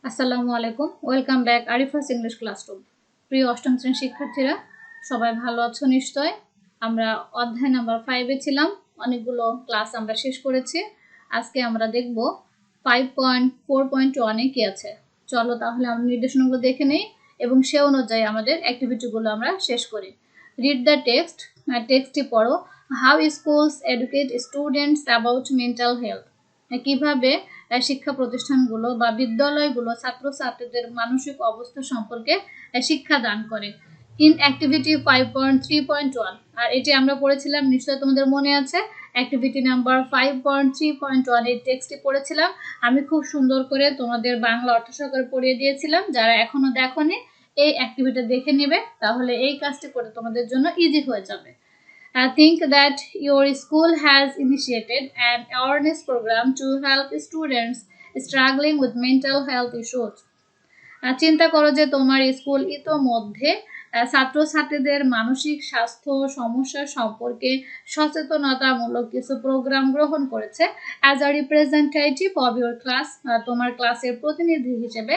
আসসালামু আলাইকুম। Welcome back Arifa's English classroom. প্রিয় অষ্টম শ্রেণীর শিক্ষার্থীরা, সবাই ভালো আছো নিশ্চয়। আমরা অধ্যায় নাম্বার 5-এ ছিলাম। অনেকগুলো ক্লাস আমরা শেষ করেছি। আজকে আমরা দেখব 5.4.1-এ কি আছে। চলো তাহলে আমরা নির্দেশনাগুলো দেখে নেই এবং সে অনুযায়ী আমাদের অ্যাক্টিভিটিগুলো আমরা শেষ করি। Read the text. টেক্সটটি পড়ো। How schools educate students about mental health. কিভাবে শিক্ষা প্রতিষ্ঠানগুলো বা বিদ্যালয়গুলো ছাত্রছাত্রীদের মানসিক অবস্থা সম্পর্কে শিক্ষা দান করে। ইন অ্যাক্টিভিটি 5.3.1, আর এটি আমরা পড়েছিলাম, নিশ্চয়ই তোমাদের মনে আছে। অ্যাক্টিভিটি নাম্বার 5.3.1 এই টেক্সটটি পড়েছিলাম। আমি খুব সুন্দর করে তোমাদের বাংলা অর্থ সহকারে পড়িয়ে দিয়েছিলাম। যারা এখনো দেখোনি, এই অ্যাক্টিভিটি দেখে নেবে, তাহলে এই কাজটি করে তোমাদের জন্য ইজি হয়ে যাবে। I think that your school has initiated an awareness program to help students struggling with mental health issues. চিন্তা করো যে তোমার স্কুল ইতোমধ্যে ছাত্রছাত্রীদের মানসিক স্বাস্থ্য সমস্যা সম্পর্কে সচেতনতামূলক কিছু প্রোগ্রাম গ্রহণ করেছে। As a representative of your class, তোমার ক্লাসের প্রতিনিধি হিসেবে,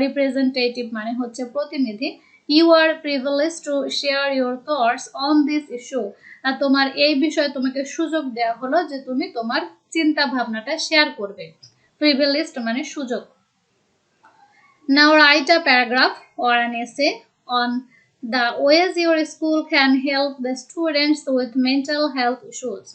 রিপ্রেজেন্টেটিভ মানে হচ্ছে প্রতিনিধি। You are privilege to share your thoughts on this issue. তোমার এই বিষয়ে তোমাকে সুযোগ দেওয়া হলো যে তুমি তোমার চিন্তা ভাবনাটা শেয়ার করবে। প্রিভিলেজড মানে সুযোগ। Now write a paragraph or an essay on the ways your school can help the students with mental health issues.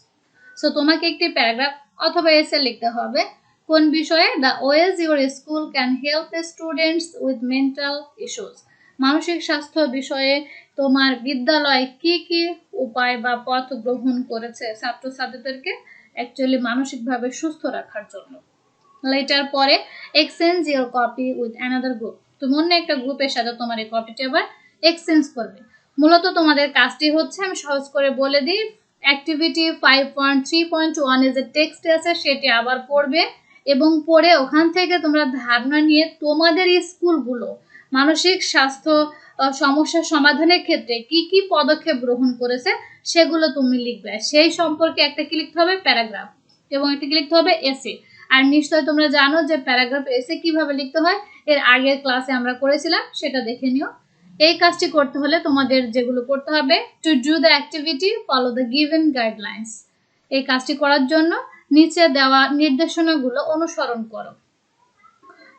So তোমাকে একটি প্যারাগ্রাফ অথবা এসে লিখতে হবে কোন বিষয়ে, the ways your school can help the students with mental issues. মানসিক স্বাস্থ্য বিষয়ে তোমার বিদ্যালয় কি কি উপায় বা পথ গ্রহণ করেছে ছাত্রছাত্রীদেরকে অ্যাকচুয়ালি মানসিকভাবে সুস্থ রাখার জন্য। লেটার পরে exchange your copy with another group. তুমি অন্য একটা গ্রুপের সাথে তোমার এই কপিটি আবার এক্সচেঞ্জ করবে। মূলত তোমাদের কাজটি হচ্ছে, আমি সহজ করে বলে দিই, অ্যাক্টিভিটি 5.3.1 এ যে টেক্সট আছে সেটি আবার পড়বে এবং পড়ে ওখান থেকে তোমরা ধারণা নিয়ে তোমাদের স্কুলগুলো মানসিক স্বাস্থ্য সমস্যা সমাধানের ক্ষেত্রে কি কি পদক্ষেপ গ্রহণ করেছে সেগুলো তুমি লিখবে। সেই সম্পর্কে একটা কি লিখতে হবে, প্যারাগ্রাফ, এবং একটা কি লিখতে হবে, এসে। আর নিশ্চয় তোমরা জানো যে প্যারাগ্রাফ এসে কিভাবে লিখতে হয়, এর আগের ক্লাসে আমরা করেছিলাম, সেটা দেখে নিও। এই কাজটি করতে হলে তোমাদের যেগুলো করতে হবে, to do the activity follow the given guidelines. এই কাজটি করার জন্য নিচে দেওয়া নির্দেশনাগুলো অনুসরণ করো।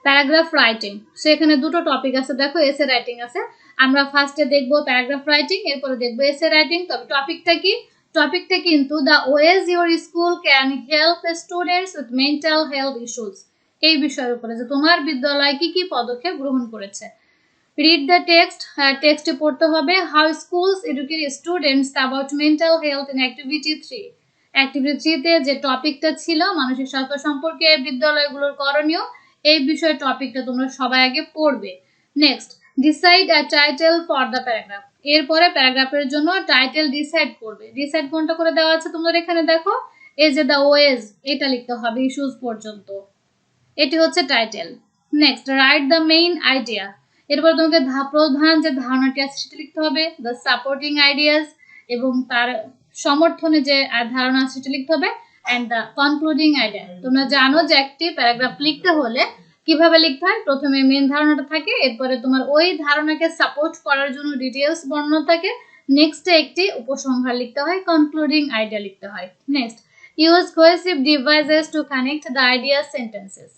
প্যারাগ্রাফ রাইটিং, সেখানে দুটো টপিক আছে, দেখো এসে রাইটিং আছে। আমরা ফার্স্টে দেখবো প্যারাগ্রাফ রাইটিং, এরপরে দেখবো এসে রাইটিং। তবে টপিকটা কি, টপিকটা কিন্তু the ways your school can help students with mental health issues, এই বিষয়ের উপরে যে তোমার বিদ্যালয় কি কি পদক্ষেপ গ্রহণ করেছে। রিড দ্য টেক্সট, টেক্সটে পড়তে হবে। How schools educate students about mental health in activity 3। Activity 3-তে যে টপিকটা ছিল মানসিক স্বাস্থ্য সম্পর্কে বিদ্যালয়গুলোর করণীয়, এই বিষয়ে টপিকটা তোমরা সবাই আগে পড়বে। Next, decide a title for the paragraph. এরপরে প্যারাগ্রাফের জন্য টাইটেল ডিসাইড করবে। ডিসাইড কোনটা করে দেওয়া আছে তোমাদের এখানে দেখো, এই যে দ্য ওয়েজ, এটা লিখতে হবে ইস্যুস পর্যন্ত, এটি হচ্ছে title. Next, write the main idea. এরপর তোমাকে প্রধান যে ধারণাটি আছে সেটা লিখতে হবে। দ্য সাপোর্টিং আইডিয়াস, এবং তার সমর্থনে যে ধারণা আছে সেটা লিখতে হবে। And the concluding idea. তোমরা জানো যে একটি প্যারাগ্রাফ লিখতে হলে কিভাবে লিখতে হয়, প্রথমে মেইন ধারণাটা থাকে, এরপরে তোমার ওই ধারণাকে সাপোর্ট করার জন্য ডিটেলস বর্ণনা থাকে, নেক্সটে একটি উপসংহার লিখতে হয়, কনক্লুডিং আইডিয়া লিখতে হয়। Next, use cohesive devices to connect the ideas sentences,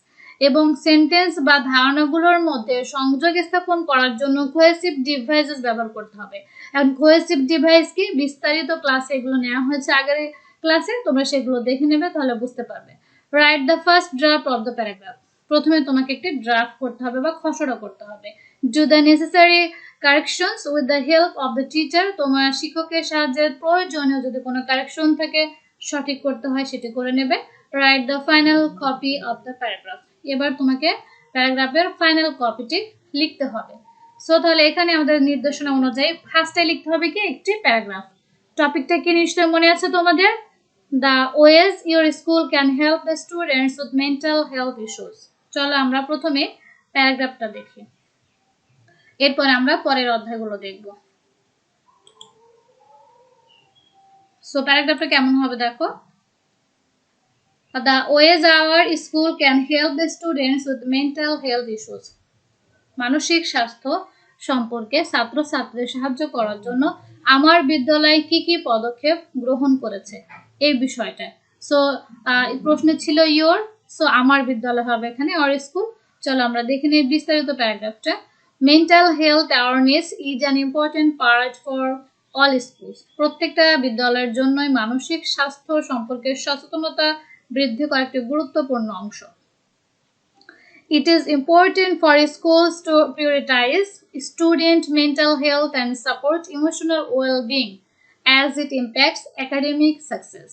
এবং সেন্টেন্স বা ধারণাগুলোর মধ্যে সংযোগ স্থাপন করার জন্য কোহেসিভ ডিভাইসেস ব্যবহার করতে হবে। এখন কোহেসিভ ডিভাইস কি, বিস্তারিত ক্লাসে এগুলো নেওয়া হয়েছে আগের ক্লাসে, তোমরা সেগুলো দেখে নেবে, তাহলে বুঝতে পারবে। Write the first draft of the paragraph. প্রথমে তোমাকে একটি ড্রাফট করতে হবে বা খসড়া করতে হবে। Do the necessary corrections with the help of the teacher. তোমার শিক্ষকের সাহায্যে প্রয়োজনীয় যদি কোনো কারেকশন থাকে, সঠিক করতে হয়, সেটি করে নেবে। Write the final copy of the paragraph. এবার তোমাকে প্যারাগ্রাফের ফাইনাল কপিটি লিখতে হবে। সো তাহলে এখানে আমাদের নির্দেশনা অনুযায়ী ফার্স্টে লিখতে হবে কি, একটি প্যারাগ্রাফ। টপিকটা কি নিশ্চয় মনে আছে তোমাদের, the ways your school can help the students with mental health issues. চলো আমরা প্রথমে প্যারাগ্রাফটা দেখি, এরপরে আমরা পরের অধ্যায়গুলো দেখব। সো প্যারাগ্রাফটা কেমন হবে দেখো। The ways our school can help the students with mental health issues. মানসিক স্বাস্থ্য সম্পর্কে ছাত্রছাত্রীদের সাহায্য করার জন্য আমার বিদ্যালয় কি কি পদক্ষেপ গ্রহণ করেছে এই বিষয়টা। সো প্রশ্ন ছিল ইয়োর, সো আমার বিদ্যালয় হবে এখানে অর স্কুল। চলো আমরা দেখে নিই বিস্তারিত প্যারাগ্রাফটা। Mental health awareness is an important part for all schools. প্রত্যেকটা বিদ্যালয়ের জন্যই মানসিক স্বাস্থ্য সম্পর্কে সচেতনতা বৃদ্ধি করা একটি গুরুত্বপূর্ণ অংশ। It is important for schools to prioritize student mental health and support emotional well-being as it impacts academic success.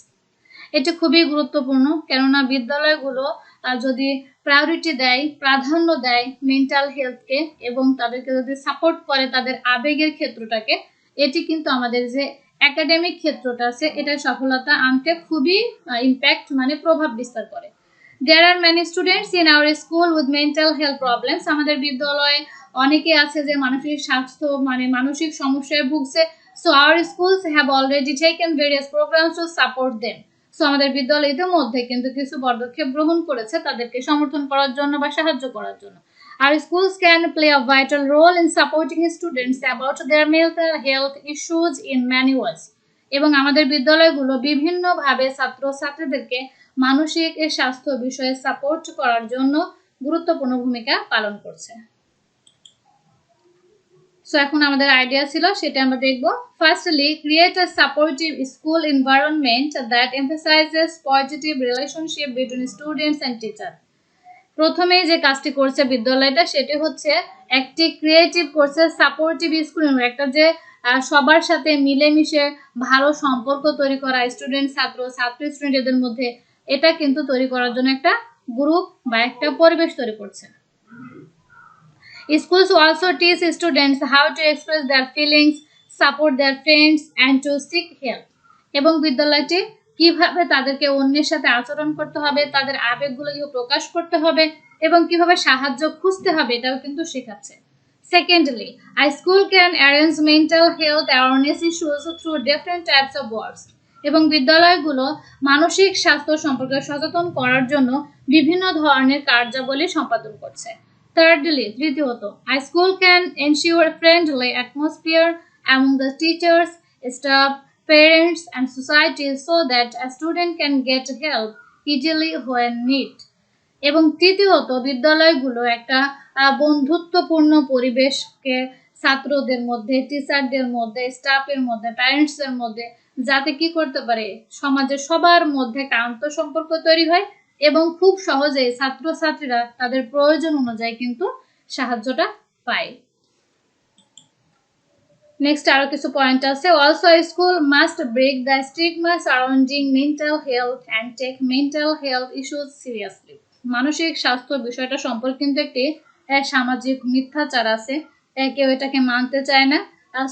এটি খুবই গুরুত্বপূর্ণ, কেননা বিদ্যালয়গুলো যদি প্রাধান্য দেয় মেন্টাল হেলথকে এবং তাদেরকে যদি সাপোর্ট করে তাদের আবেগের ক্ষেত্রটাকে, এটি কিন্তু আমাদের যে একাডেমিক ক্ষেত্রটা আছে এটা সফলতা আনতে খুবই ইম্প্যাক্ট মানে প্রভাব বিস্তার করে। There are many students in our school with mental health problems. আমাদের বিদ্যালয়ে অনেকে আছে যে মানসিক স্বাস্থ্য মানে মানসিক সমস্যায় ভুগছে। So our schools have already taken various programs to support them. So আমাদের বিদ্যালয় ইতিমধ্যে কিন্তু কিছু পদক্ষেপ গ্রহণ করেছে তাদেরকে সমর্থন করার জন্য বা সাহায্য করার জন্য। Our schools can play a vital role in supporting students about their mental health issues in many ways. এবং আমাদের বিদ্যালয়গুলো বিভিন্নভাবে ছাত্রছাত্রীদেরকে মানসিক স্বাস্থ্য বিষয়ে সাপোর্ট করার জন্য গুরুত্বপূর্ণ ভূমিকা পালন করছে। সো এখন আমাদের আইডিয়া ছিল সেটা আমরা দেখব। Firstly, create a supportive school environment that emphasises positive relationship between students and teacher. প্রথমেই যে কাজটি করছে বিদ্যালয়টা সেটি হচ্ছে একটি ক্রিয়েটিভ করছে সাপোর্টিভ স্কুল, একটা যে সবার সাথে মিলেমিশে ভালো সম্পর্ক তৈরি করা স্টুডেন্ট ছাত্র স্টুডেন্ট এদের মধ্যে, এটা কিন্তু তৈরি করার জন্য একটা গ্রুপ বা একটা পরিবেশ তৈরি করছে। Schools also teach students how to express their feelings, support their friends and to seek help. এবং বিদ্যালয়টি কিভাবে তাদেরকে অন্যের সাথে আচরণ করতে হবে, তাদের আবেগগুলোকে প্রকাশ করতে হবে এবং কিভাবে সাহায্য খুঁজতে হবে এটাও কিন্তু শেখাচ্ছে। Secondly, a school can arrange mental health awareness issues through different types of works. এবং বিদ্যালয়গুলো মানসিক স্বাস্থ্য সম্পর্কে সচেতন করার জন্য বিভিন্ন ধরনের কার্যাবলী সম্পাদন করছে। Thirdly, তৃতীয়ত, a school can ensure a friendly atmosphere among the teachers, staff, parents and society so that a student can get help easily when need. এবং তৃতীয়ত, বিদ্যালয়গুলো একটা বন্ধুত্বপূর্ণ পরিবেশকে ছাত্রদের মধ্যে, টিচারদের মধ্যে, স্টাফের মধ্যে, প্যারেন্টসদের মধ্যে যাতে কি করতে পারে সমাজের সবার মধ্যে একটা আন্তঃসম্পর্ক তৈরি হয় এবং খুব সহজেই ছাত্রছাত্রীরা তাদের প্রয়োজন অনুযায়ী কিন্তু সাহায্যটা পায়। নেক্সট আরো কিছু পয়েন্ট আছে। Also school must break the stigma surrounding mental health and take mental health issues seriously. মানসিক স্বাস্থ্য বিষয়টা সম্পর্কে কিন্তু একটি সামাজিক মিথ্যাচার আছে, কেউ এটাকে মানতে চায় না।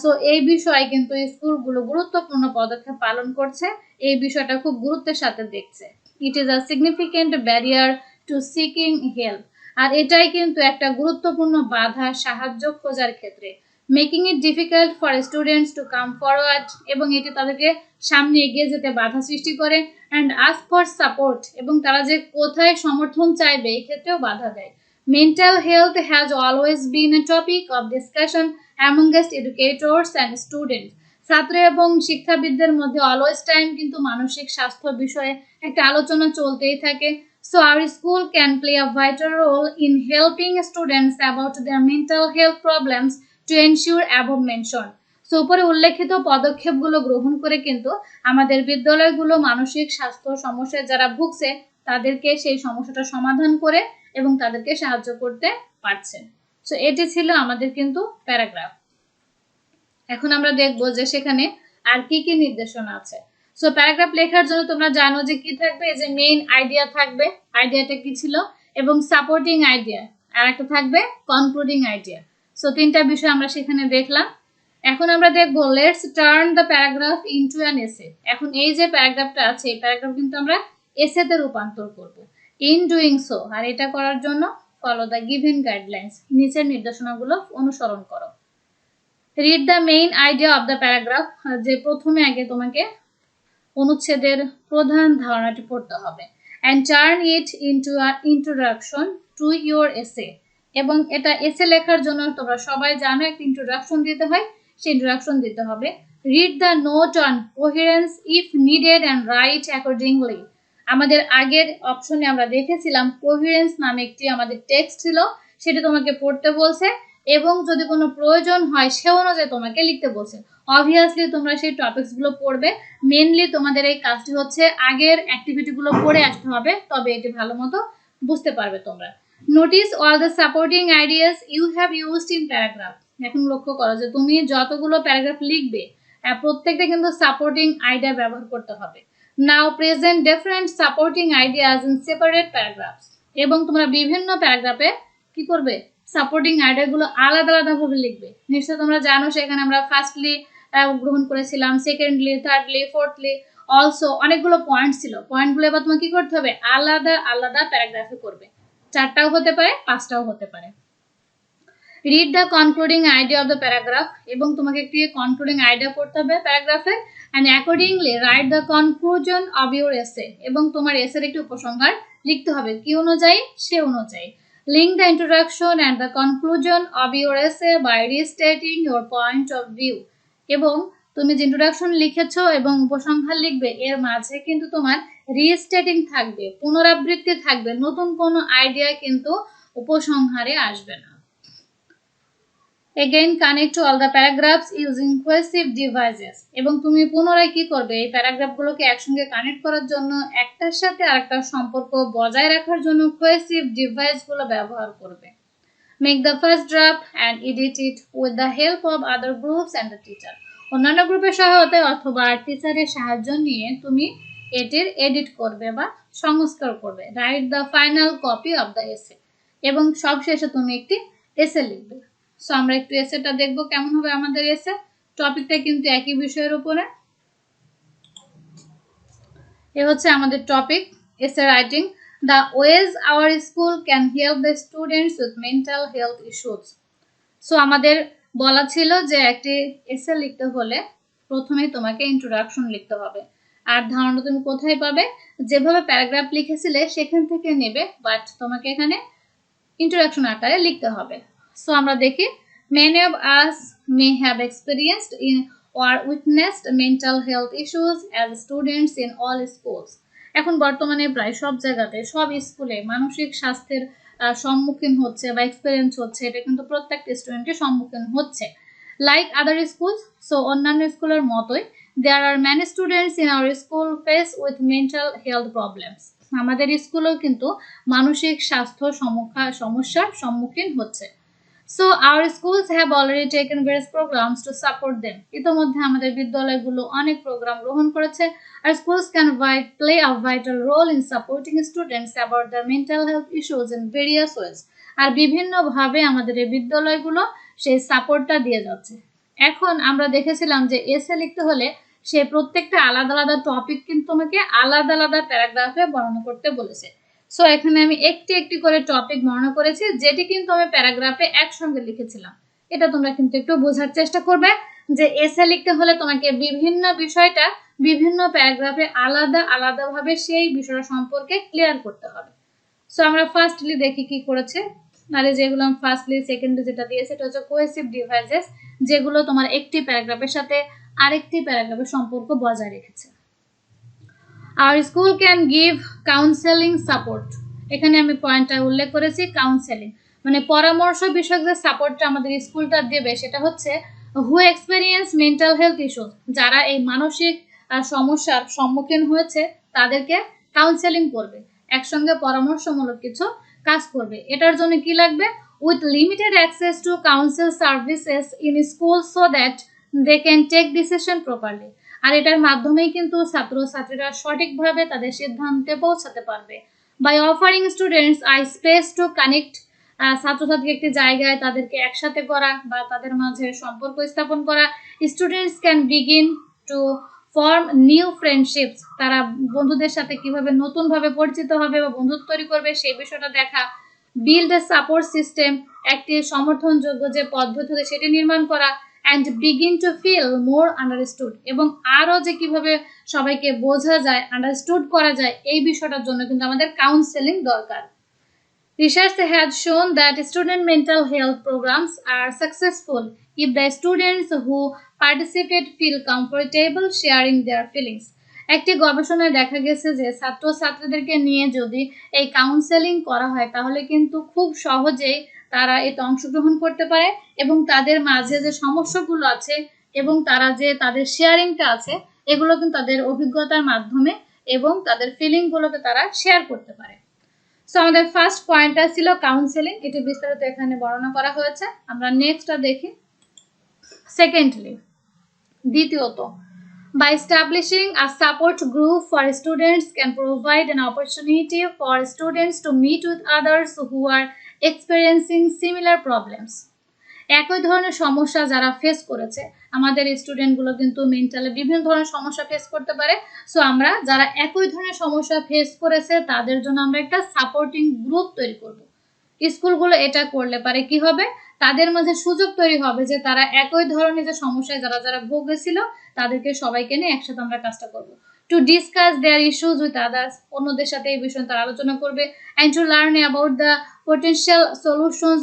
সো এই বিষয়ে কিন্তু স্কুলগুলো গুরুত্বপূর্ণ পদক্ষেপ পালন করছে, এই বিষয়টা খুব গুরুত্বের সাথে দেখছে। It is a significant barrier to seeking help. আর এটাই কিন্তু একটা গুরুত্বপূর্ণ বাধা সাহায্য খোঁজার ক্ষেত্রে। Making it difficult for students to come forward, এবং এটি তাদেরকে সামনে এগিয়ে যেতে বাধা সৃষ্টি করে। অ্যান্ড আস্ক ফর সাপোর্ট, এবং তারা যে কোথায় সমর্থন চাইবে এই ক্ষেত্রেও বাধা দেয়। Mental health has always been a topic of discussion amongst educators and students. ছাত্র এবং শিক্ষাবিদদের মধ্যে অলওয়েজ টাইম কিন্তু মানসিক স্বাস্থ্য বিষয়ে একটা আলোচনা চলতেই থাকে। So our school can play a vital role in helping students about their mental health problems to ensure above mentioned. So উপরে উল্লেখিত পদক্ষেপগুলো গ্রহণ করে কিন্তু আমাদের বিদ্যালয়গুলো মানসিক স্বাস্থ্য সমস্যায় যারা ভুগছে তাদেরকে সেই সমস্যাটা সমাধান করে এবং তাদেরকে সাহায্য করতে পারছে। সো এটি ছিল আমাদের কিন্তু প্যারাগ্রাফ। এখন আমরা দেখব যে সেখানে আর কি কি নির্দেশনা আছে। সো প্যারাগ্রাফ লেখার জন্য তোমরা জানো যে কি থাকবে, এই যে মেইন আইডিয়া থাকবে, আইডিয়াটা কি ছিল, এবং সাপোর্টিং আইডিয়া, আর একটা থাকবে কনক্লুডিং আইডিয়া। সো তিনটা বিষয় আমরা সেখানে দেখলাম। এখন আমরা দেখবো let's turn the paragraph into an essay. এখন এই যে প্যারাগ্রাফটা আছে এই প্যারাগ্রাফ কিন্তু আমরা এসেতে রূপান্তর করব। ইন ডুইং সো, আর এটা করার জন্য ফলো দ্য গিভেন গাইডলাইন্স, নিচের নির্দেশনাগুলো অনুসরণ করো। Read the main idea of the paragraph, যে প্রথমে আগে তোমাকে অনুচ্ছেদের প্রধান ধারণাটি পড়তে হবে। and turn it into an introduction to your essay. এবং এটা এসে লেখার জন্য তোমরা সবাই জানো একটা ইন্ট্রোডাকশন দিতে হয়, সেই ইন্ট্রোডাকশন দিতে হবে। Read the note on coherence if needed and right accordingly. আমাদের আগের অপশনে আমরা দেখেছিলাম কোহেরেন্স নামে একটি আমাদের টেক্সট ছিল, সেটা তোমাকে পড়তে বলছে এবং যদি কোনো প্রয়োজন হয় সে অনুযায়ী তোমাকে লিখতে বলছে। অবভিয়াসলি তোমরা সেই টপিকসগুলো পড়বে। মেনলি তোমাদের এই কাজটি হচ্ছে আগের অ্যাক্টিভিটিগুলো পড়ে আসতে হবে, তবে এটি ভালো মতো বুঝতে পারবে তোমরা। Notice all the supporting ideas you have used in paragraph. এখন লক্ষ্য করো যে তুমি যতগুলো প্যারাগ্রাফ লিখবে প্রত্যেকটা কিন্তু সাপোর্টিং আইডিয়া ব্যবহার করতে হবে। Now present different supporting ideas in separate paragraphs. এবং তোমরা বিভিন্ন প্যারাগ্রাফে কি করবে, সাপোর্টিং আইডিয়াগুলো আলাদা আলাদাভাবে লিখবে। নিশ্চয়ই তোমরা জানো সেখানে আমরা ফার্স্টলি গ্রহণ করেছিলাম, সেকেন্ডলি, থার্ডলি, ফোর্থলি, অলসো অনেকগুলো পয়েন্ট ছিল। পয়েন্টগুলো এবার তোমাকে কি করতে হবে, আলাদা আলাদা প্যারাগ্রাফে করবে। 4টাও হতে পারে, 5টাও হতে পারে। Read the concluding idea of the paragraph. এবং তোমাকে একটি কনক্লুডিং আইডিয়া পড়তে হবে প্যারাগ্রাফে। And accordingly write the conclusion of your essay. এবং তোমার এসের একটি উপসংহার লিখতে হবে কি অনুযায়ী, সে অনুযায়ী। Link the introduction and the conclusion of your essay by restating your point of view. এবং তুমি যে ইন্ট্রোডাকশন লিখেছো এবং উপসংহার লিখবে, এর মাঝে কিন্তু তোমার রিস্টেটিং থাকবে, পুনরাবৃত্তি থাকবে, নতুন কোনো আইডিয়া কিন্তু উপসংহারে আসবে না। Again connect to all the paragraphs using cohesive devices. এবং তুমি পুনরায় কি করবে, এই প্যারাগ্রাফগুলোকে একসঙ্গে কানেক্ট করার জন্য, একটার সাথে আরেকটার সম্পর্ক বজায় রাখার জন্য কোহেসিভ ডিভাইসগুলো ব্যবহার করবে। Make the first draft and edit it with the help of other groups and the teacher. অন্যান্য গ্রুপের সহায়তায় অথবা টিচারের সাহায্য নিয়ে তুমি এটির এডিট করবে বা সংস্কার করবে। Write the final copy of the essay. এবং সবশেষে তুমি একটি এসে লিখবে। সো আমরা একটু এসেটা দেখবো কেমন হবে আমাদের এসে। টপিকটা কিন্তু একই বিষয়ের উপরে। এ হচ্ছে আমাদের topic, essay writing. The ways our school can help the students with mental health issues. So আমাদের বলা ছিল যে একটি এসে লিখতে হলে প্রথমেই তোমাকে ইন্ট্রোডাকশন লিখতে হবে। আর ধারণা তুমি কোথায় পাবে, যেভাবে প্যারাগ্রাফ লিখেছিলে সেখান থেকে নেবে, বাট তোমাকে এখানে ইন্ট্রোডাকশন আকারে লিখতে হবে। সো আমরা দেখি, many of us may have experienced or witnessed mental health issues as students in all schools. এখন বর্তমানে প্রায় সব জায়গাতে, সব স্কুলে মানসিক স্বাস্থ্যের সম্মুখীন হচ্ছে বা এক্সপেরিয়েন্স হচ্ছে, এটা কিন্তু প্রত্যেকটা স্টুডেন্টের সম্মুখীন হচ্ছে। লাইক আদার স্কুলস, সো অন্যান্য স্কুলের মতোই, there are many students in our school face with mental health problems. আমাদের স্কুলেও কিন্তু মানসিক স্বাস্থ্য সমস্যার সম্মুখীন হচ্ছে। So our schools have already taken various programs to support them. ইতোমধ্যে আমাদের বিদ্যালয়গুলো অনেক প্রোগ্রাম গ্রহণ করেছে। Our schools can play a vital role in supporting students about their mental health issues in various ways. আর বিভিন্নভাবে আমাদের এই বিদ্যালয়গুলো সেই সাপোর্টটা দিয়ে যাচ্ছে। এখন আমরা দেখেছিলাম যে এসে লিখতে হলে সে প্রত্যেকটা আলাদা আলাদা টপিক কিন্তু তোমাকে আলাদা আলাদা প্যারাগ্রাফে বর্ণনা করতে বলেছে। সো এখানে আমি একটি একটি করে টপিক বর্ণনা করেছি, যেটি কিন্তু আমি প্যারাগ্রাফে একসঙ্গে লিখেছিলাম। এটা তোমরা কিন্তু একটু বোঝার চেষ্টা করবে যে এসে লিখতে হলে তোমাকে বিভিন্ন বিষয়টা বিভিন্ন প্যারাগ্রাফে আলাদা আলাদাভাবে সেই বিষয় সম্পর্কে ক্লিয়ার করতে হবে। সো আমরা ফার্স্টলি দেখি কি করেছে। আরে যেগুলো ফার্স্টলি সেকেন্ডলি যেটা দিয়েছে এটা হচ্ছে কোহেসিভ ডিভাইসেস, যেগুলো তোমার একটি প্যারাগ্রাফের সাথে আরেকটি প্যারাগ্রাফের সম্পর্ক বজায় রেখেছে। Our school can give counseling support. এখানে আমি পয়েন্টটা উল্লেখ করেছি, কাউন্সেলিং মানে পরামর্শ বিষয়ক যে সাপোর্টটা আমাদের স্কুলটা দেবে সেটা হচ্ছে who experience mental health issues, যারা এই মানসিক সমস্যার সম্মুখীন হয়েছে তাদেরকে কাউন্সেলিং করবে, একসঙ্গে পরামর্শমূলক কিছু কাজ করবে। এটার জন্য কি লাগবে, with limited access to counsel services in school so that they can take decision properly. আর এটার মাধ্যমেই কিন্তু ছাত্রছাত্রীরা সঠিকভাবে তাদের সিদ্ধান্তে পৌঁছাতে পারবে। By offering students I space to connect, ছাত্রছাত্রী একটি জায়গায় তাদেরকে একসাথে করা বা তাদের মাঝে সম্পর্ক স্থাপন করা। Students can begin to form new friendships, তারা বন্ধুদের সাথে কিভাবে নতুনভাবে পরিচিত হবে বা বন্ধুত্ব তৈরি করবে সেই বিষয়টা দেখা। বিল্ড এ সাপোর্ট সিস্টেম, একটি সমর্থনযোগ্য যে পদ্ধতি সেটি নির্মাণ করা। and begin to feel more understood, এবং আরো যে কিভাবে সবাইকে বোঝা যায়, আন্ডারস্টুড করা যায়, এই বিষয়টার জন্য কিন্তু আমাদের কাউন্সেলিং দরকার। Research has shown that student mental health programs are successful if the students who participate feel comfortable sharing their feelings. একটি গবেষণায় দেখা গেছে যে ছাত্রছাত্রীদেরকে নিয়ে যদি এই কাউন্সেলিং করা হয় তাহলে কিন্তু খুব সহজেই তারা এতে অংশগ্রহণ করতে পারে এবং তাদের মাঝে যে সমস্যাগুলো আছে এবং তারা যে তাদের শেয়ারিংটা আছে এগুলো কিন্তু তাদের অভিজ্ঞতার মাধ্যমে এবং তাদের ফিলিংগুলোকে তারা শেয়ার করতে পারে। সো আমাদের ফার্স্ট পয়েন্টটা ছিল কাউন্সেলিং, এটি বিস্তারিত এখানে বর্ণনা করা হয়েছে। আমরা নেক্সটটা দেখি। সেকেন্ডলি, দ্বিতীয়ত, by establishing a support group for students can provide an opportunity for students to meet with others who are experiencing similar problems. একই ধরনের সমস্যা যারা ফেস করেছে, আমাদের স্টুডেন্টগুলো কিন্তু মেন্টালি বিভিন্ন ধরনের সমস্যা ফেস করতে পারে। সো আমরা যারা একই ধরনের সমস্যা ফেস করেছে তাদের জন্য আমরা একটা সাপোর্টিং গ্রুপ তৈরি করব। স্কুলগুলো এটা করলে পারে কি হবে, তাদের মাঝে সুযোগ তৈরি হবে যে তারা একই ধরনের যে সমস্যায় যারা যারা ভুগেছিল তাদেরকে সবাইকে নিয়ে একসাথে আমরা কাজটা করব। To discuss there issues with others, অন্যদের সাথে এই বিষয়ে তারা আলোচনা করবে। And to learn about the potential solutions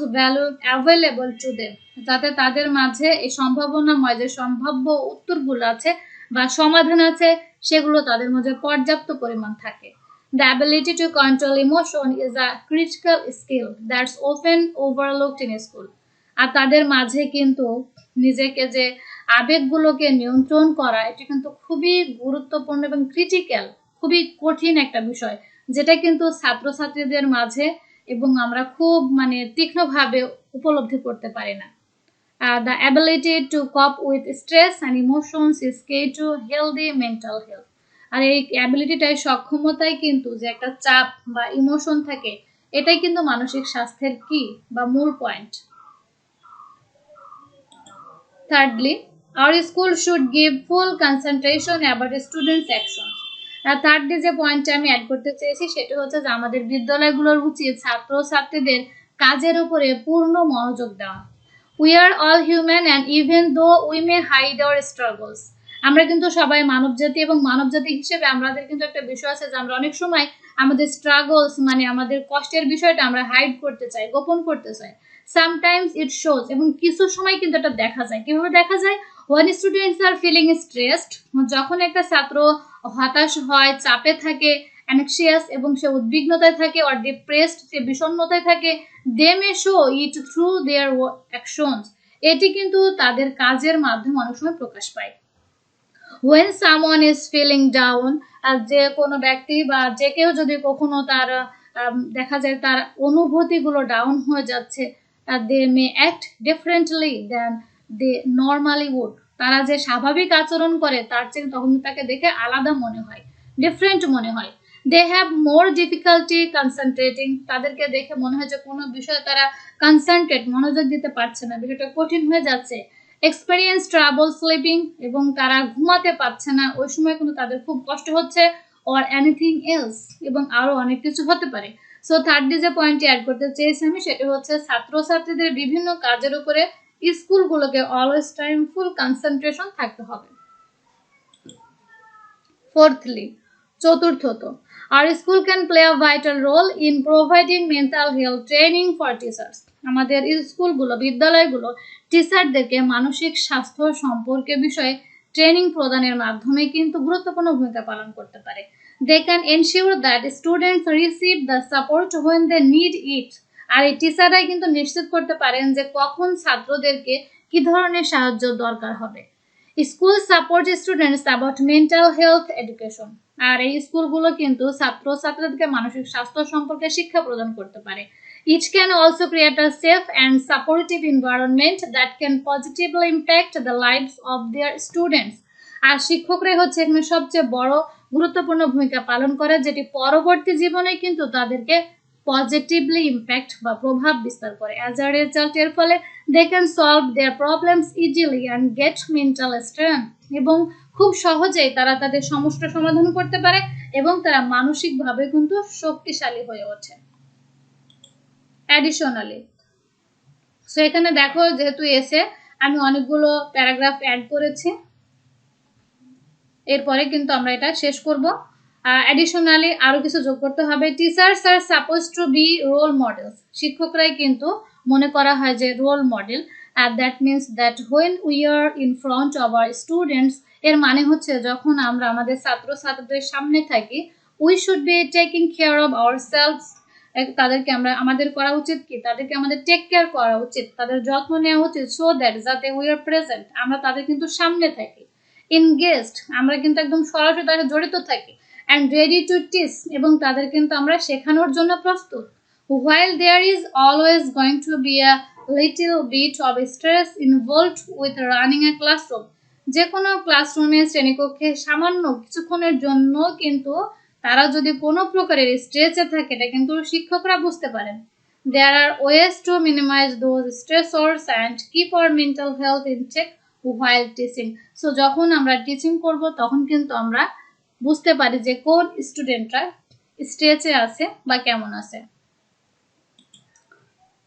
available to them, যাতে তাদের মাঝে এই সম্ভাবনাময় যে সম্ভাব্য উত্তরগুলো আছে বা সমাধান আছে সেগুলো তাদের মাঝে পর্যাপ্ত পরিমাণ থাকে। The ability to control emotion is a critical skill that's often overlooked in school. আর তাদের মাঝে কিন্তু নিজেকে যে আবেগগুলোকে নিয়ন্ত্রণ করা, এটা কিন্তু খুবই গুরুত্বপূর্ণ এবং ক্রিটিক্যাল, খুবই কঠিন একটা বিষয়, যেটা কিন্তু ছাত্রছাত্রীদের মাঝে এবং আমরা খুব তীক্ষ্ণভাবে উপলব্ধি করতে পারি না। The ability to cope with stress and emotions is key to healthy mental health. আর এই অ্যাবিলিটিটাই সক্ষমতাই কিন্তু যে একটা চাপ বা ইমোশন থাকে, এটাই কিন্তু মানসিক স্বাস্থ্যের কি বা মূল point. Thirdly, our school should give full concentration about students' actions. আর থার্ডলি যে পয়েন্টটা আমি অ্যাড করতে চেয়েছি সেটা হচ্ছে যে আমাদের বিদ্যালয়গুলোর উচিত ছাত্রছাত্রীদের কাজের উপরে পূর্ণ মনোযোগ দেওয়া। We are all human and even though we may hide our struggles, আমরা কিন্তু সবাই মানবজাতি এবং মানবজাতি হিসেবে আমাদের কিন্তু একটা বিষয় আছে যে আমরা অনেক সময় আমাদের স্ট্রাগলস আমাদের কষ্টের বিষয়টা আমরা হাইড করতে চাই, গোপন করতে চাই। সামটাইমস ইট শোজ, এবং কিছু সময় কিন্তু এটা দেখা যায়। কিভাবে দেখা যায়? when students are feeling stressed, যখন একটা ছাত্র হতাশ হয়, চাপে থাকে, অ্যানক্সিয়াস এবং সে উদ্বিগ্নতায় থাকে, or depressed, সে বিষণ্ণতায় থাকে, they may show it through their actions, এটি কিন্তু তাদের কাজের মাধ্যমে অনেক সময় প্রকাশ পায়। when someone is feeling down, আর যে কোনো ব্যক্তি বা যে কেউ যদি কখনো তার দেখা যায় তার অনুভূতিগুলো ডাউন হয়ে যাচ্ছে, they may act differently than they normally would, তারা যে স্বাভাবিক আচরণ করে তার চেয়ে তখন তাকে দেখে আলাদা মনে হয়, ডিফারেন্ট মনে হয়। they have more difficulty concentrating, তাদেরকে দেখে মনে হয় যে কোনো বিষয়ে তারা কনসেন্ট্রেট, মনোযোগ দিতে পারছে না, বিষয়টা কঠিন হয়ে যাচ্ছে। এক্সপেরিয়েন্স ট্রাবল স্লিপিং, এবং তারা ঘুমাতে পারছে না, ওই সময় কিন্তু তাদের খুব কষ্ট হচ্ছে, অর এনিথিং এলস, এবং আরো অনেক কিছু হতে পারে। সো থার্ডলি যে পয়েন্টটি অ্যাড করতে চেয়েছি আমি সেটা হচ্ছে ছাত্রছাত্রীদের বিভিন্ন কাজের উপরে স্কুলগুলোকে অলওয়েজ টাইম ফুল কনসেন্ট্রেশন থাকতে হবে। ফোর্থলি, চতুর্থত, our school can play a vital role in providing mental health training for teachers. আমাদের স্কুলগুলো, বিদ্যালয়গুলো টিচারদেরকে মানসিক স্বাস্থ্য সম্পর্কে বিষয়ে ট্রেনিং প্রদানের মাধ্যমে কিন্তু গুরুত্বপূর্ণ ভূমিকা পালন করতে পারে। They can ensure that students receive the support when they need it. আর এই টিচাররাই কিন্তু নিশ্চিত করতে পারেন যে কখন ছাত্রদেরকে কি ধরনের সাহায্য দরকার হবে। School support students about mental health education, আর এই স্কুলগুলো কিন্তু ছাত্রছাত্রীদেরকে মানসিক স্বাস্থ্য সম্পর্কে শিক্ষা প্রদান করতে পারে। It can also create a safe and supportive environment that can positively impact the lives of their students. আর শিক্ষকরাই হচ্ছে এখানে সবচেয়ে বড় গুরুত্বপূর্ণ ভূমিকা পালন করে, যেটি পরবর্তী জীবনে কিন্তু তাদেরকে পজিটিভলি ইম্প্যাক্ট বা প্রভাব বিস্তার করে। অ্যাজ আ রেজাল্ট, এর ফলে they can solve their problems easily and get mental strength, এবং খুব সহজেই তারা তাদের সমস্যা সমাধান করতে পারে এবং তারা মানসিকভাবে কিন্তু শক্তিশালী হয়ে ওঠে। অ্যাডিশনালি, সো এখানে দেখো যেহেতু এসে আমি অনেকগুলো প্যারাগ্রাফ অ্যাড করেছি, এরপরে কিন্তু আমরা এটা শেষ করব। অ্যাডিশনালি আরো কিছু যোগ করতে হবে। Teachers are suppose to be role models, শিক্ষকরাই কিন্তু মনে করা হয় যে role model. That means that when we are in front of our students, এর মানে হচ্ছে যখন আমরা আমাদের ছাত্রছাত্রীদের সামনে থাকি, we should be taking care of ourselves, তাদেরকে আমাদের করা উচিত কি, তাদেরকে আমাদের টেক কেয়ার করা উচিত, তাদের যত্ন নেওয়া উচিত, সো দ্যাট যাতে উই আর প্রেজেন্ট, আমরা তাদের কিন্তু সামনে থাকি। এনগেজড, আমরা কিন্তু একদম সরাসরি তাদের জড়িত থাকি। অ্যান্ড রেডি টু টিচ, এবং তাদের কিন্তু আমরা শেখানোর জন্য প্রস্তুত। While there is always going to be a little bit of stress involved with running a classroom, যে কোনো ক্লাসরুমে শ্রেণীকক্ষে সামান্য কিছুক্ষণের জন্য কিন্তু তারা যদি কোনো প্রকারের স্ট্রেসে থাকে, এটা কিন্তু শিক্ষকরা বুঝতে পারেন। There are ways to minimize those stressors and keep our mental health in check while teaching. So যখন আমরা টিচিং করব তখন কিন্তু আমরা বুঝতে পারি যে কোন স্টুডেন্টরা স্ট্রেসে আছে বা কেমন আছে।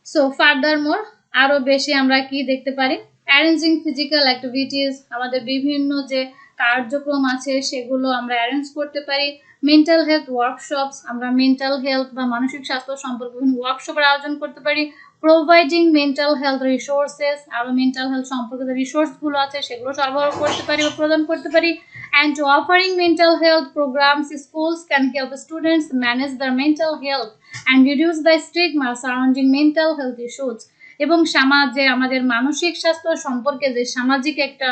সো ফার্দার মোর আরো বেশি আমরা কি দেখতে পারি, অ্যারেঞ্জিং ফিজিক্যাল অ্যাক্টিভিটিস, আমাদের বিভিন্ন যে কার্যক্রম আছে সেগুলো আমরা অ্যারেঞ্জ করতে পারি। মেন্টাল হেলথ ওয়ার্কশপস, আমরা মেন্টাল হেলথ বা মানসিক স্বাস্থ্য সম্পর্কে বিভিন্ন ওয়ার্কশপের আয়োজন করতে পারি। প্রোভাইডিং মেন্টাল হেলথ রিসোর্সেস, আরও মেন্টাল হেলথ সম্পর্কে যে রিসোর্সগুলো আছে সেগুলো সরবরাহ করতে পারি বা প্রদান করতে পারি। And offering mental health programs, schools can help students manage the mental health and reduce the stigma surrounding mental health issues. এবং সমাজে আমাদের মানসিক স্বাস্থ্য সম্পর্কে যে সামাজিক একটা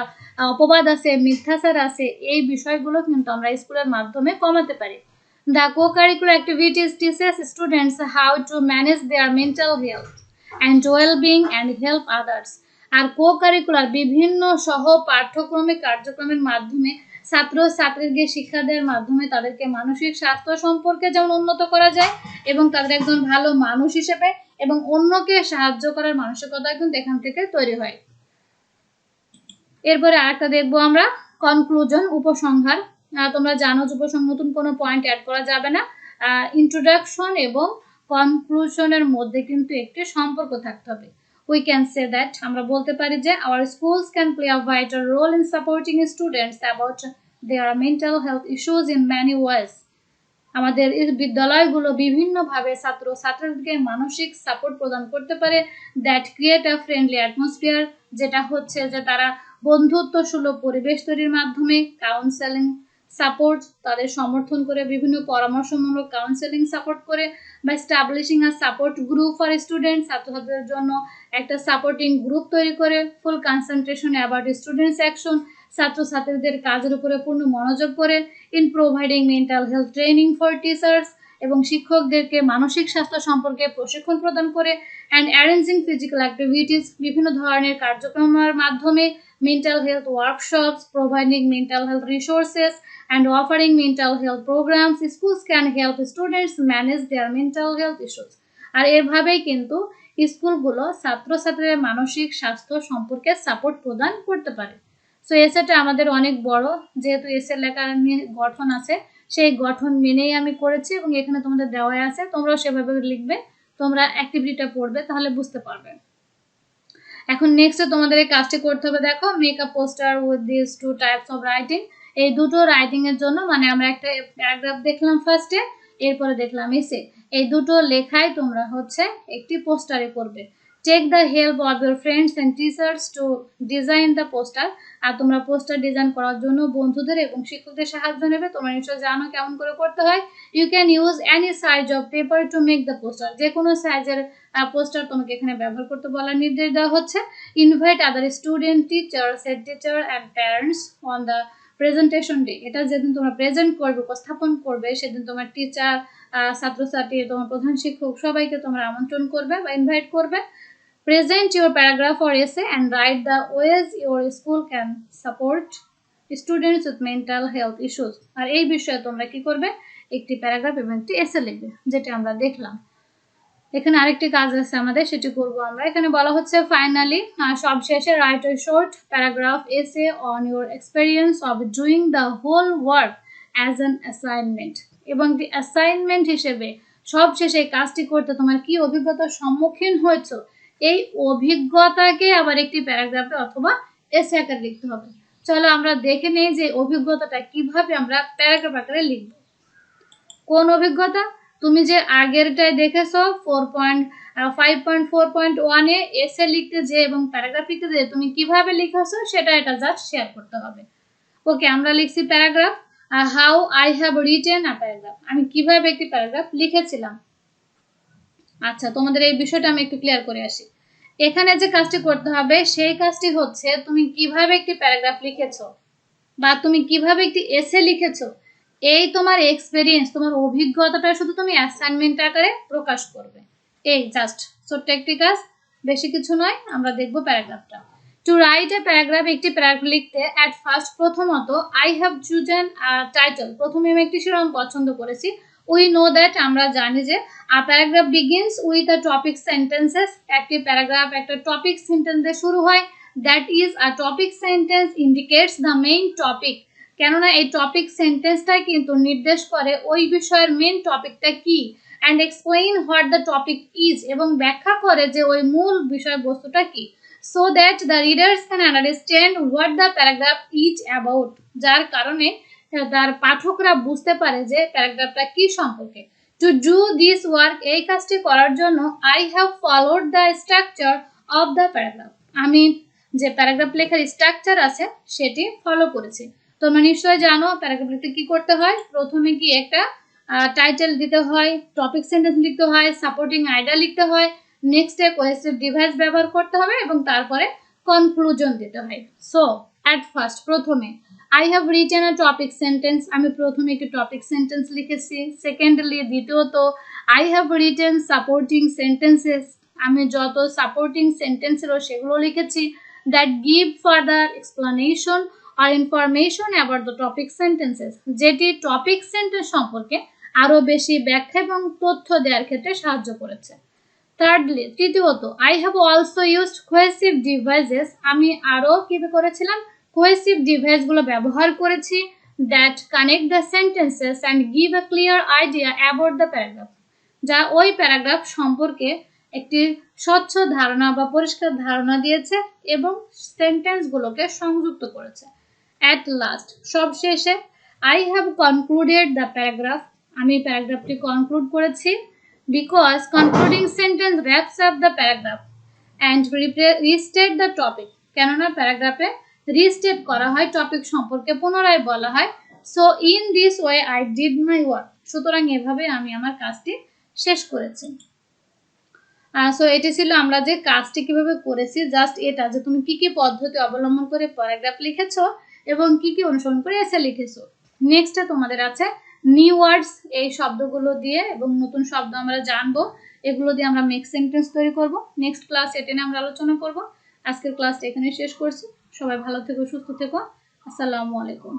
অপবাদ আছে, মিথ্যাচার আছে, এই বিষয়গুলো কিন্তু আমরা স্কুলের মাধ্যমে কমাতে পারি। The co-curricular activities teaches students how to manage their mental health and well-being and help others. আর co-curricular বিভিন্ন সহ পাঠ্যক্রমিক কার্যক্রমের মাধ্যমে ছাত্র ছাত্রীকে শিক্ষা দেওয়ার মাধ্যমে তাদেরকে মানসিক স্বাস্থ্য সম্পর্কে যেমন উন্নত করা যায় এবং তাদের একজন ভালো মানুষ হিসেবে এবং অন্যকে সাহায্য করার মানসিকতা কিন্তু এখান থেকে তৈরি হয়। এরপরে আরেকটা দেখবো আমরা, কনক্লুশন, উপসংহার। তোমরা জানো যে উপসংহার নতুন কোনো পয়েন্ট অ্যাড করা যাবে না। ইন্ট্রোডাকশন এবং কনক্লুশনের মধ্যে কিন্তু একটি সম্পর্ক থাকতে হবে। উই ক্যান সে দ্যাট, আমরা বলতে পারি যে our schools can play a vital role in supporting students about their mental health issues in many ways. আমাদের বিদ্যালয়গুলো বিভিন্নভাবে ছাত্র ছাত্রীদেরকে মানসিক সাপোর্ট প্রদান করতে পারে। That create a friendly atmosphere, যেটা হচ্ছে যে তারা বন্ধুত্ব সুলভ পরিবেশ তৈরির মাধ্যমে কাউন্সেলিং সাপোর্ট, তাদের সমর্থন করে বিভিন্ন পরামর্শমূলক কাউন্সেলিং সাপোর্ট করে, বা স্টাবলিশিং আ সাপোর্ট গ্রুপ ফর স্টুডেন্ট, ছাত্রছাত্রীদের জন্য একটা সাপোর্টিং গ্রুপ তৈরি করে, ফুল কনসেন্ট্রেশন অ্যাবাউট স্টুডেন্টস অ্যাকশন, ছাত্রছাত্রীদের কাজের উপরে পূর্ণ মনোযোগ করে, in providing mental health training for teachers, এবং শিক্ষকদেরকে মানসিক স্বাস্থ্য সম্পর্কে প্রশিক্ষণ প্রদান করে, অ্যান্ড অ্যারেঞ্জিং ফিজিক্যাল অ্যাক্টিভিটিস, বিভিন্ন ধরনের কার্যক্রমের মাধ্যমে, mental health workshops, providing mental health resources and offering mental health programs, schools can help students manage their mental health issues. আর এভাবেই কিন্তু স্কুলগুলো ছাত্রছাত্রীদের মানসিক স্বাস্থ্য সম্পর্কে সাপোর্ট প্রদান করতে পারে। সো এসেটা আমাদের অনেক বড়, যেহেতু এসে লেখার নিয়ে গঠন আছে, সেই গঠন মেনেই আমি করেছি এবং এখানে তোমাদের দেওয়া আছে, তোমরাও সেভাবে লিখবে, তোমরা অ্যাক্টিভিটিটা পড়বে তাহলে বুঝতে পারবে। এখন নেক্সটে তোমাদের এই কাজটি করতে হবে, দেখো, make a poster with this two types of writing. এই দুটো রাইটিং এর জন্য, মানে আমরা একটা প্যারাগ্রাফ দেখলাম ফার্স্টে, এরপরে দেখলাম এসে, এই দুটো লেখায় তোমরা হচ্ছে একটি পোস্টারে করবে। Take the help of your friends and teachers to design the poster. আর তোমরা পোস্টার ডিজাইন করার জন্য বন্ধুদের এবং শিক্ষকদের সাহায্য নেবে। তোমরা নিশ্চয়ই জানো কেমন করে করতে হয়। You can use any size of paper to make the poster, যে কোনো সাইজের পোস্টার তোমাকে এখানে ব্যবহার করতে বলার নির্দেশ দেওয়া হচ্ছে। Invite other student, teachers, head teacher and parents on the presentation day. এটা যেদিন তোমরা প্রেজেন্ট করবে, উপস্থাপন করবে, সেদিন তোমার টিচার, ছাত্রছাত্রী, তোমার প্রধান শিক্ষক সবাইকে তোমরা আমন্ত্রণ করবে বা ইনভাইট করবে। Present your paragraph or essay and write the ways your school can support students with mental health issues. আর এই বিষয়ে তোমরা কি করবে, একটি প্যারাগ্রাফ এবং একটি এসে লিখবে, যেটা আমরা দেখলাম। এখানে আরেকটি কাজ আছে আমাদের, সেটি করব আমরা। এখানে বলা হচ্ছে ফাইনালি, সবশেষে write a short paragraph essay on your experience of doing the whole work as an assignment. এবং অ্যাসাইনমেন্ট হিসেবে সবশেষে এই কাজটি করতে তোমার কি অভিজ্ঞতার সম্মুখীন হয়েছো, এই অভিজ্ঞতাকে আবার একটি প্যারাগ্রাফে অথবা এসে আকারে লিখতে হবে। চলো আমরা দেখে নেই যে অভিজ্ঞতাটা কিভাবে আমরা প্যারাগ্রাফ আকারে লিখব। কোন অভিজ্ঞতা? তুমি যে আগেরটায় দেখেছো 5.4.1 এ এসে লিখতে যে এবং প্যারাগ্রাফ লিখতে যে তুমি কিভাবে লিখেছো সেটা এটা জাস্ট শেয়ার করতে হবে। ওকে, আমরা লিখছি paragraph. How I have written a paragraph, আমি কিভাবে একটি প্যারাগ্রাফ লিখেছিলাম। আচ্ছা, তোমাদের এই বিষয়টা আমি একটু ক্লিয়ার করে আসি। এখানে যে কাজটি করতে হবে সেই কাজটি হচ্ছে তুমি কিভাবে একটি প্যারাগ্রাফ লিখেছো বা তুমি কিভাবে একটি এসে লিখেছো, এই তোমার এক্সপেরিয়েন্স, তোমার অভিজ্ঞতাটা শুধু তুমি অ্যাসাইনমেন্ট আকারে প্রকাশ করবে। এই জাস্ট ছোট্ট একটি কাজ, বেশি কিছু নয়। আমরা দেখবো প্যারাগ্রাফটা। টু রাইট এ প্যারাগ্রাফ, একটি প্যারাগ্রাফ লিখতে অ্যাট ফার্স্ট প্রথমত আই হ্যাভ চুজেন টাইটেল, প্রথমে আমি একটি শিরোনাম পছন্দ করেছি। উই নো দ্যাট, আমরা জানি যে a paragraph begins with a topic sentences, একটি প্যারাগ্রাফ একটা টপিক সেন্টেন্স দিয়ে শুরু হয়। That is a topic sentence indicates the main topic, কেননা এই টপিক সেন্টেন্সটাই কিন্তু নির্দেশ করে ওই বিষয়ের মেইন টপিকটা কি। And explain what the topic is, এবং ব্যাখ্যা করে যে ওই মূল বিষয়বস্তুটা কি। So that the readers can understand what the paragraph is about, যার কারণে তার পাঠকরা বুঝতে পারে যে প্যারাগ্রাফটা কি সম্পর্কে। টু ডু দিস ওয়ার্ক, এই কাজটি করার জন্য I have followed the structure of the paragraph, আমি যে প্যারাগ্রাফ লেখার স্ট্রাকচার আছে সেটি ফলো করেছি। তোমরা নিশ্চয়ই জানো প্যারাগ্রাফ লিখতে কি করতে হয়। প্রথমে কি একটা টাইটেল দিতে হয়, টপিক সেন্টেন্স লিখতে হয়, সাপোর্টিং আইডিয়া লিখতে হয়, নেক্সট এ কোহেসিভ ডিভাইস ব্যবহার করতে হবে এবং তারপরে কনক্লুশন দিতে হয়। সো অ্যাট ফার্স্ট প্রথমে I have written a topic sentence, আমি প্রথমে একটি টপিক সেন্টেন্স লিখেছি। সেকেন্ডলি দ্বিতীয়ত I have written supporting sentences, আমি যত সাপোর্টিং সেন্টেন্স ছিল সেগুলো লিখেছি। দ্যাট গিভ ফার্দার এক্সপ্লানেশন আর information about the topic sentences, যেটি টপিক সেন্টেন্স সম্পর্কে আরো বেশি ব্যাখ্যা এবং তথ্য দেওয়ার ক্ষেত্রে সাহায্য করেছে। থার্ডলি তৃতীয়ত I have also used cohesive devices, আমি আরো কি করেছিলাম, কোহেসিভ ডিভাইসগুলো ব্যবহার করেছি। That connect the sentences and give a clear idea about the paragraph, যা ওই প্যারাগ্রাফ সম্পর্কে একটি স্বচ্ছ ধারণা বা পরিষ্কার ধারণা দিয়েছে এবং সেন্টেন্সগুলোকে সংযুক্ত করেছে। অ্যাট লাস্ট সবশেষে I have concluded the paragraph, আমি প্যারাগ্রাফটি কনক্লুড করেছি। Because concluding sentence wraps up the paragraph and restate the topic, কেননা প্যারাগ্রাফে রিস্টেট করা হয়, টপিক সম্পর্কে পুনরায় বলা হয়। So in this way I did my work, সুতরাং এভাবে আমি আমার কাজটি শেষ করেছি। সো এটি ছিল আমরা যে কাজটি কিভাবে করেছি, জাস্ট এটা যে তুমি কি কি পদ্ধতি অবলম্বন করে প্যারাগ্রাফ লিখেছো এবং কি কি অনুসরণ করে এসে লিখেছো। নেক্সটে তোমাদের আছে নিউ ওয়ার্ডস, এই শব্দগুলো দিয়ে এবং নতুন শব্দ আমরা জানবো, এগুলো দিয়ে আমরা মেক সেন্টেন্স তৈরি করব। নেক্সট ক্লাস এটা নিয়ে আমরা আলোচনা করব। আজকের ক্লাসটা এখানে শেষ করছি। সবাই ভালো থেকো, সুস্থ থেকো। আসসালামু আলাইকুম।